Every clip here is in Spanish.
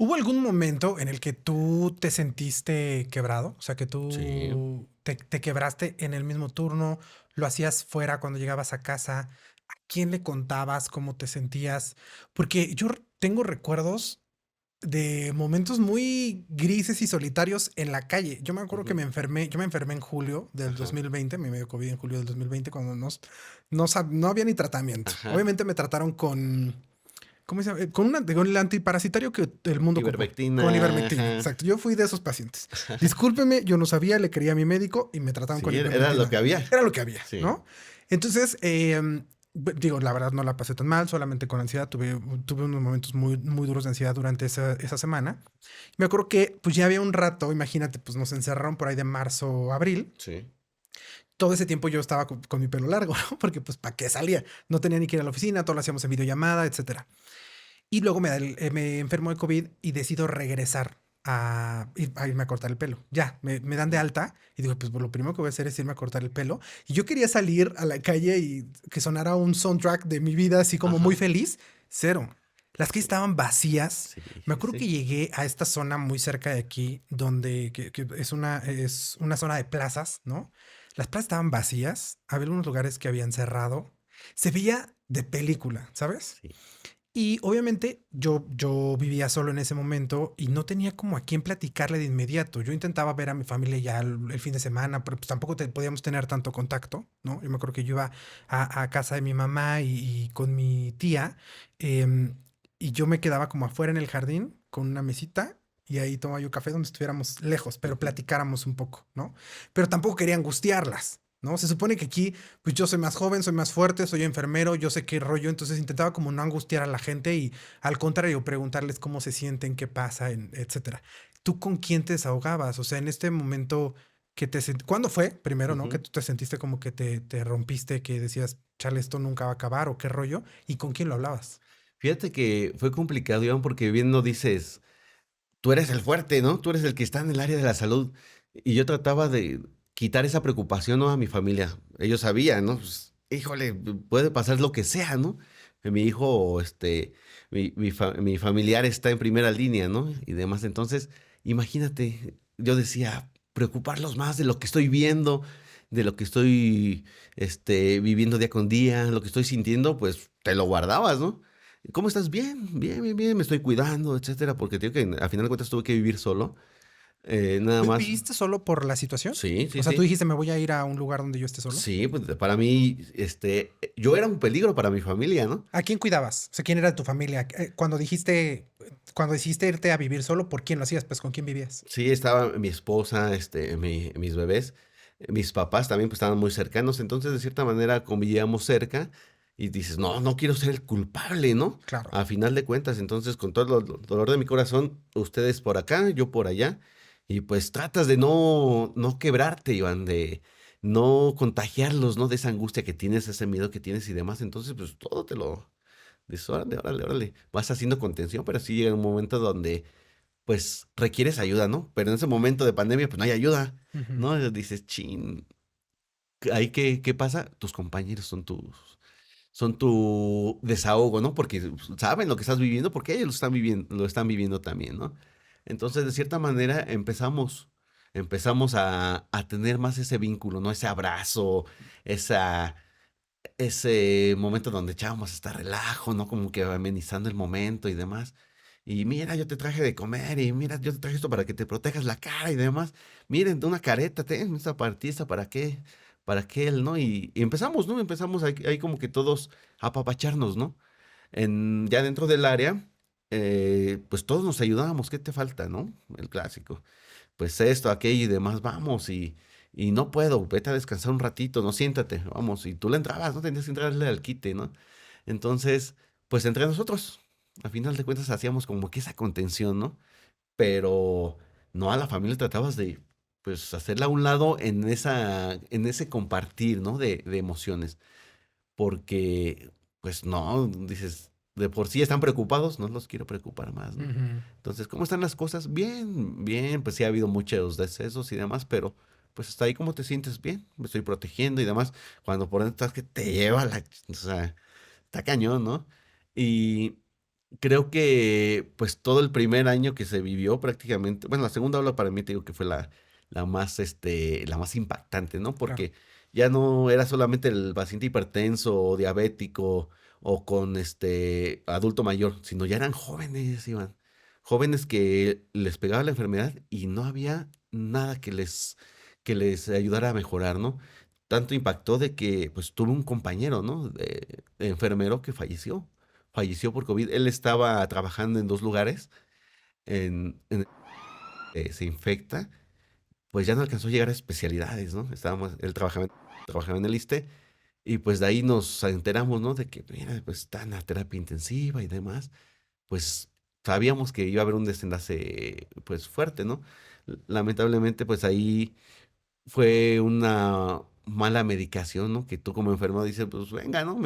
¿Hubo algún momento en el que tú te sentiste quebrado? O sea, que Sí, tú te quebraste en el mismo turno, lo hacías fuera cuando llegabas a casa. ¿A quién le contabas cómo te sentías? Porque tengo recuerdos de momentos muy grises y solitarios en la calle. Yo me acuerdo que ujú, yo me enfermé en julio del ajá, 2020, me dio COVID en julio del 2020 cuando no había ni tratamiento. ajá. Obviamente me trataron con ¿cómo se llama? Con el antiparasitario que el mundo ocupó. Con Ivermectina, ivermectina, ajá. exacto. Yo fui de esos pacientes. Discúlpeme, yo no sabía, le creía a mi médico y me trataban con Sí, era lo ivermectina. que había. Era lo que había, Sí, ¿no? Entonces, digo, la verdad no la pasé tan mal, solamente con ansiedad. Tuve unos momentos muy, muy duros de ansiedad durante esa semana. Me acuerdo que pues ya había un rato, imagínate, pues nos encerraron por ahí de marzo, abril. sí. Todo ese tiempo yo estaba con mi pelo largo, ¿no? Porque pues ¿para qué salía? No tenía ni que ir a la oficina, todo lo hacíamos en videollamada, etcétera. Y luego me enfermo de COVID y decido regresar a irme a cortar el pelo. Ya, me dan de Ujú. alta y digo, pues lo primero que voy a hacer es irme a cortar el pelo. Y yo quería salir a la calle y que sonara un soundtrack de mi vida así como muy Ajá. feliz. Cero. Las calles Sí, estaban vacías. sí, Me acuerdo que sí. llegué a esta zona muy cerca de aquí, donde que es una zona de plazas, ¿no? Las plazas estaban vacías, había algunos lugares que habían cerrado. Se veía de película, ¿sabes? Sí. Y obviamente yo vivía solo en ese momento y no tenía como a quién platicarle de inmediato. Yo intentaba ver a mi familia ya el fin de semana, pero pues tampoco podíamos tener tanto contacto, ¿no? Yo me acuerdo que yo iba a casa de mi mamá y con mi tía, em, y yo me quedaba como afuera en el jardín con una mesita y ahí tomaba yo café donde estuviéramos lejos, pero Ujú. platicáramos un poco, ¿no? Pero tampoco quería angustiarlas. ¿No? Se supone que aquí, pues yo soy más joven, soy más fuerte, soy enfermero, yo sé qué rollo, entonces intentaba como no angustiar a la gente y al contrario, preguntarles cómo se sienten, qué pasa, etcétera. ¿Tú con quién te desahogabas? O sea, en este momento ¿cuándo fue? Primero, ¿no? Que Ujú. tú te sentiste como que te rompiste, que decías, chale, esto nunca va a acabar o qué rollo, y con quién lo hablabas. Fíjate que fue complicado, Iván, porque bien no dices, tú eres el fuerte, ¿no? Tú eres el que está en el área de la salud. Y yo trataba de quitar esa preocupación, ¿no? A mi familia. Ellos sabían, ¿no? Pues, híjole, puede pasar lo que sea, ¿no? Mi hijo, mi familiar está en primera línea, ¿no? Y demás. Entonces, imagínate, yo decía, preocuparlos más de lo que estoy viendo, de lo que estoy, viviendo día con día, lo que estoy sintiendo, pues te lo guardabas, ¿no? ¿Cómo estás? Bien, bien, bien, bien, me estoy cuidando, etcétera, porque tengo que, a final de cuentas tuve que vivir solo, nada más. ¿Viviste solo por la situación? Sí, sí, O sea, tú sí. dijiste, me voy a ir a un lugar donde yo esté solo. Sí, pues para mí, yo era un peligro para mi familia, ¿no? ¿A quién cuidabas? O sea, ¿quién era de tu familia? Cuando decidiste irte a vivir solo, ¿por quién lo hacías? Pues, ¿con quién vivías? Sí, estaba mi esposa, mis bebés, mis papás también pues estaban muy cercanos, entonces de cierta manera convivíamos cerca y dices, no, no quiero ser el culpable, ¿no? Claro. A final de cuentas, entonces con todo el dolor de mi corazón, ustedes por acá, yo por allá, y pues tratas de no quebrarte, Iván, de no contagiarlos, ¿no? De esa angustia que tienes, ese miedo que tienes y demás, entonces pues todo te lo dices, órale, órale, órale, vas haciendo contención, pero sí llega un momento donde pues requieres ayuda, ¿no? Pero en ese momento de pandemia, pues no hay ayuda, Ujú. ¿no? Dices, chin, ¿ahí qué pasa? Tus compañeros son tu desahogo, ¿no? Porque saben lo que estás viviendo, porque ellos lo están viviendo también, ¿no? Entonces, de cierta manera, empezamos a tener más ese vínculo, ¿no? Ese abrazo, esa, ese momento donde echábamos hasta relajo, ¿no? Como que amenizando el momento y demás. Y mira, yo te traje de comer y mira, yo te traje esto para que te protejas la cara y demás. Miren, una careta, ten esta partida, ¿para qué? Para aquel, ¿no? Y empezamos, ¿no? Empezamos ahí como que todos a apapacharnos, ¿no? Ya dentro del área, pues todos nos ayudábamos. ¿Qué te falta, no? El clásico. Pues esto, aquello y demás, vamos. Y no puedo, vete a descansar un ratito, no siéntate, vamos. Y tú le entrabas, no tenías que entrarle al quite, ¿no? Entonces, pues entre nosotros, a final de cuentas hacíamos como que esa contención, ¿no? Pero no a la familia tratabas de, pues, hacerla a un lado en ese compartir, ¿no? De emociones. Porque, pues no, dices, de por sí están preocupados, no los quiero preocupar más, ¿no? Ujú. Entonces, ¿cómo están las cosas? Bien, bien, pues sí ha habido muchos decesos y demás, pero pues hasta ahí cómo te sientes bien, me estoy protegiendo y demás, cuando por dentro estás que te lleva o sea, está cañón, ¿no? Y, Creo que, pues, todo el primer año que se vivió prácticamente, bueno, la segunda ola para mí te digo que fue la más, la más impactante, ¿no? Claro, Porque ya no era solamente el paciente hipertenso o diabético o con adulto mayor, sino ya eran jóvenes, Iván. Jóvenes que les pegaba la enfermedad y no había nada que les ayudara a mejorar, ¿no? Tanto impactó de que, pues, tuve un compañero, ¿no? De enfermero que falleció por COVID. Él estaba trabajando en 2 lugares, se infecta, pues ya no alcanzó a llegar a especialidades, ¿no? Él trabajaba en el ISSSTE y pues de ahí nos enteramos, ¿no? De que, mira, pues está en la terapia intensiva y demás. Pues sabíamos que iba a haber un desenlace, pues fuerte, ¿no? Lamentablemente, pues ahí fue una mala medicación, ¿no? Que tú como enfermo dices, pues venga, ¿no?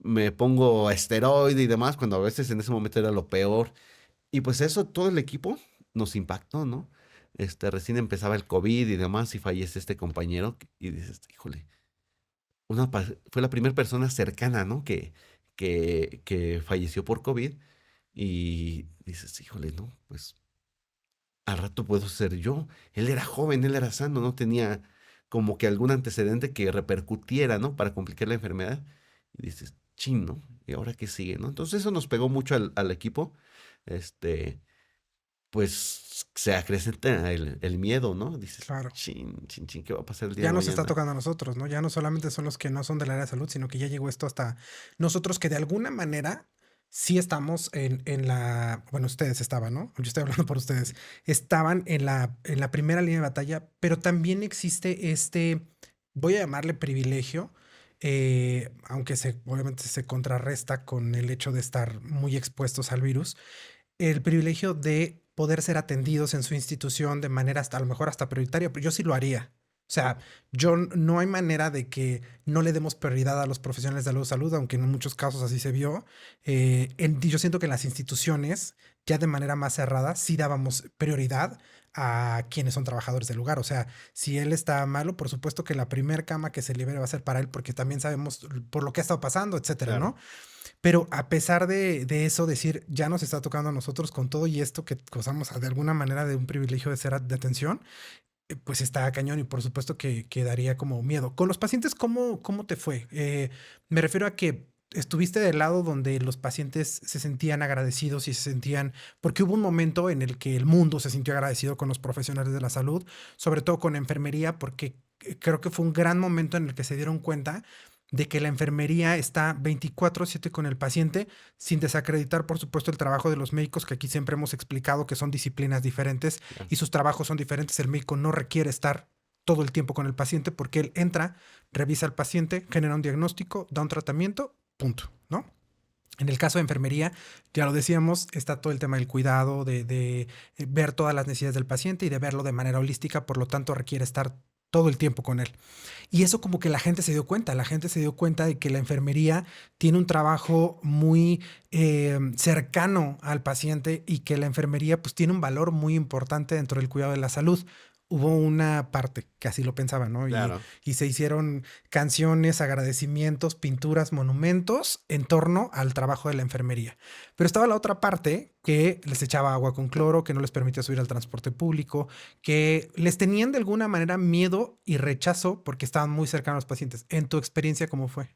Me pongo esteroide y demás, cuando a veces en ese momento era lo peor. Y pues eso, todo el equipo nos impactó, ¿no? Recién empezaba el COVID y demás, y fallece este compañero, y dices, híjole, fue la primera persona cercana, ¿no? Que falleció por COVID, y dices, híjole, ¿no? Pues al rato puedo ser yo. Él era joven, él era sano, no tenía como que algún antecedente que repercutiera, ¿no? Para complicar la enfermedad. Y dices, chin, ¿no? ¿Y ahora qué sigue, no? Entonces eso nos pegó mucho al equipo. Este, pues se acrecenta el miedo, ¿no? Dices, claro. chin, chin, chin, ¿qué va a pasar el día Ya de nos está mañana? tocando a nosotros, ¿no? Ya no solamente son los que no son del área de salud, sino que ya llegó esto hasta nosotros que de alguna manera sí estamos en la, bueno, ustedes estaban, ¿no? Yo estoy hablando por ustedes, estaban en la primera línea de batalla, pero también existe este, voy a llamarle privilegio, aunque obviamente se contrarresta con el hecho de estar muy expuestos al virus, el privilegio de poder ser atendidos en su institución de manera hasta a lo mejor hasta prioritaria, pero yo sí lo haría. O sea, no hay manera de que no le demos prioridad a los profesionales de la salud, aunque en muchos casos así se vio. Yo siento que en las instituciones, ya de manera más cerrada, sí dábamos prioridad a quienes son trabajadores del lugar. O sea, si él está malo, por supuesto que la primer cama que se libere va a ser para él, porque también sabemos por lo que ha estado pasando, etcétera, Claro, ¿no? Pero a pesar de eso, decir, ya nos está tocando a nosotros con todo y esto que gozamos de alguna manera de un privilegio de ser de atención, pues está cañón y por supuesto que daría como miedo. Con los pacientes, ¿cómo te fue? Me refiero a que estuviste del lado donde los pacientes se sentían agradecidos y se sentían, porque hubo un momento en el que el mundo se sintió agradecido con los profesionales de la salud, sobre todo con enfermería, porque creo que fue un gran momento en el que se dieron cuenta de que la enfermería está 24/7 con el paciente, sin desacreditar, por supuesto, el trabajo de los médicos, que aquí siempre hemos explicado que son disciplinas diferentes claro. y sus trabajos son diferentes. El médico no requiere estar todo el tiempo con el paciente porque él entra, revisa al paciente, genera un diagnóstico, da un tratamiento, punto, ¿no? En el caso de enfermería, ya lo decíamos, está todo el tema del cuidado, de ver todas las necesidades del paciente y de verlo de manera holística, por lo tanto requiere estar todo el tiempo con él. Y eso como que la gente se dio cuenta de que la enfermería tiene un trabajo muy cercano al paciente y que la enfermería pues tiene un valor muy importante dentro del cuidado de la salud. Hubo una parte que así lo pensaba, ¿no? Claro. Y se hicieron canciones, agradecimientos, pinturas, monumentos en torno al trabajo de la enfermería. Pero estaba la otra parte que les echaba agua con cloro, que no les permitía subir al transporte público, que les tenían de alguna manera miedo y rechazo porque estaban muy cercanos a los pacientes. En tu experiencia, ¿cómo fue?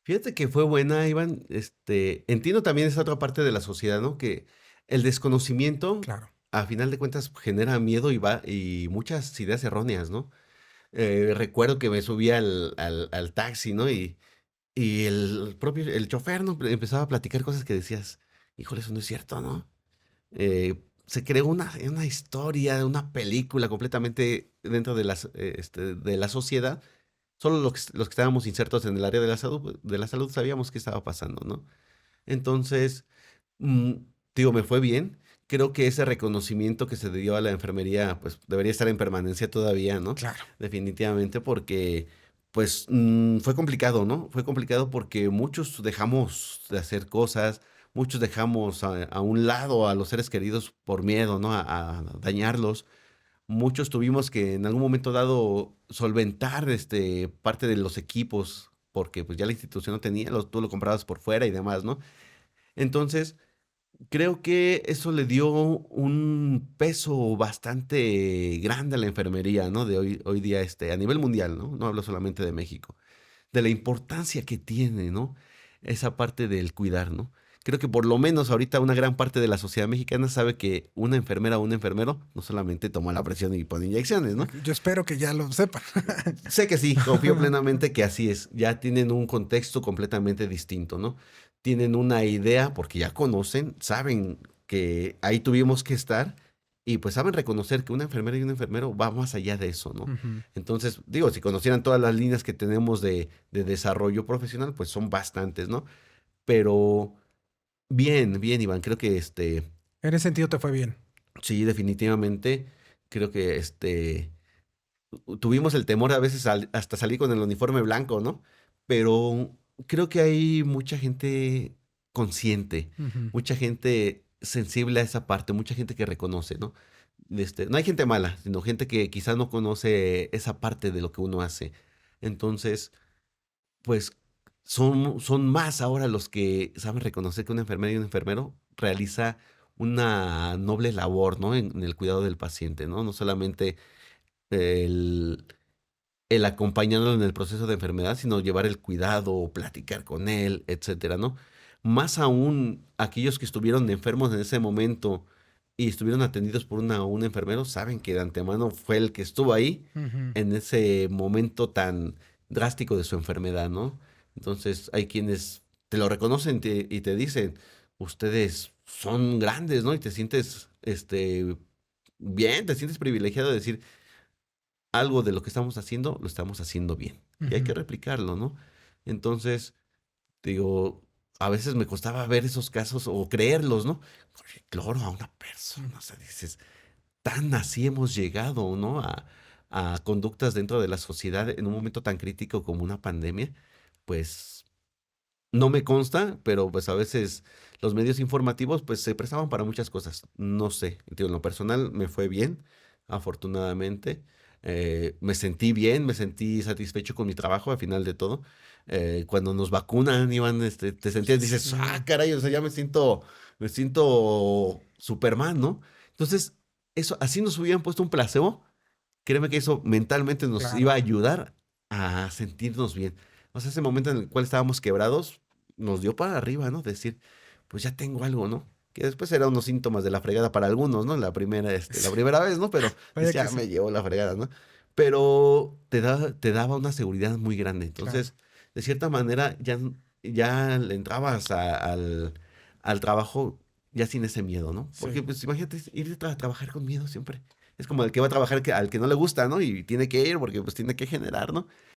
Fíjate que fue buena, Iván. Entiendo también esa otra parte de la sociedad, ¿no? Que el desconocimiento, Claro, a final de cuentas, genera miedo y muchas ideas erróneas, ¿no? Recuerdo que me subí al taxi, ¿no? Y el chofer, ¿no? Empezaba a platicar cosas que decías, híjole, eso no es cierto, ¿no? Se creó una historia, una película completamente dentro de la sociedad. Solo los que estábamos insertos en el área de la salud sabíamos qué estaba pasando, ¿no? Entonces, mm, digo, me fue bien. Creo que ese reconocimiento que se le dio a la enfermería, pues debería estar en permanencia todavía, ¿no? claro. Definitivamente, porque, pues, fue complicado, ¿no? Fue complicado porque muchos dejamos de hacer cosas, muchos dejamos a un lado a los seres queridos por miedo, ¿no? A dañarlos. Muchos tuvimos que en algún momento dado solventar parte de los equipos, porque pues ya la institución no tenía, tú lo comprabas por fuera y demás, ¿no? Entonces, Creo que eso le dio un peso bastante grande a la enfermería, ¿no? De hoy día, a nivel mundial, ¿no? No hablo solamente de México. De la importancia que tiene, ¿no? Esa parte del cuidar, ¿no? Creo que por lo menos ahorita una gran parte de la sociedad mexicana sabe que una enfermera o un enfermero no solamente toma la presión y pone inyecciones, ¿no? Yo espero que ya lo sepan. Sé que sí, confío plenamente que así es. Ya tienen un contexto completamente distinto, ¿no? Tienen una idea porque ya conocen, saben que ahí tuvimos que estar y pues saben reconocer que una enfermera y un enfermero va más allá de eso, ¿no? Ujú. Entonces, digo, si conocieran todas las líneas que tenemos de desarrollo profesional, pues son bastantes, ¿no? Pero bien, bien, Iván, creo que En ese sentido te fue bien. sí, definitivamente, creo que tuvimos el temor a veces hasta salir con el uniforme blanco, ¿no? Pero creo que hay mucha gente consciente, Ujú. mucha gente sensible a esa parte, mucha gente que reconoce, ¿no? No hay gente mala, sino gente que quizás no conoce esa parte de lo que uno hace. Entonces, pues son más ahora los que saben reconocer que una enfermera y un enfermero realiza una noble labor, ¿no? En el cuidado del paciente, ¿no? No solamente el, el acompañarlo en el proceso de enfermedad, sino llevar el cuidado, platicar con él, etcétera, ¿no? Más aún aquellos que estuvieron enfermos en ese momento y estuvieron atendidos por un enfermero, saben que de antemano fue el que estuvo ahí Ujú. en ese momento tan drástico de su enfermedad, ¿no? Entonces hay quienes te lo reconocen y te dicen, ustedes son grandes, ¿no? Y te sientes, bien, te sientes privilegiado de decir, algo de lo que estamos haciendo, lo estamos haciendo bien. Y hay que Ujú. replicarlo, ¿no? Entonces, digo, a veces me costaba ver esos casos o creerlos, ¿no? Porque, claro, a una persona, o sea, dices, tan así hemos llegado, ¿no? A conductas dentro de la sociedad en un momento tan crítico como una pandemia, pues no me consta, pero pues a veces los medios informativos pues se prestaban para muchas cosas. No sé, digo, en lo personal me fue bien, afortunadamente. Me sentí bien, me sentí satisfecho con mi trabajo al final de todo. Cuando nos vacunan, Iván, te sentías, dices, Sí, ah, caray, o sea, ya me siento Superman, ¿no? Entonces, eso, así nos hubieran puesto un placebo, créeme que eso mentalmente nos iba a claro. ayudar a sentirnos bien. O sea, ese momento en el cual estábamos quebrados, nos dio para arriba, ¿no? Decir, pues ya tengo algo, ¿no? Que después eran unos síntomas de la fregada para algunos, ¿no? La Sí, primera vez, ¿no? Pero vaya que decía, "Ya sí, me llevó la fregada, ¿no?" Pero te daba una seguridad muy grande. claro. Entonces, de cierta manera, ya le entrabas al trabajo ya sin ese miedo, ¿no? Sí. Porque, pues, imagínate ir a trabajar con miedo siempre. Es como el que va a trabajar al que no le gusta, ¿no? Y tiene que ir porque, pues, tiene que generar, ¿no?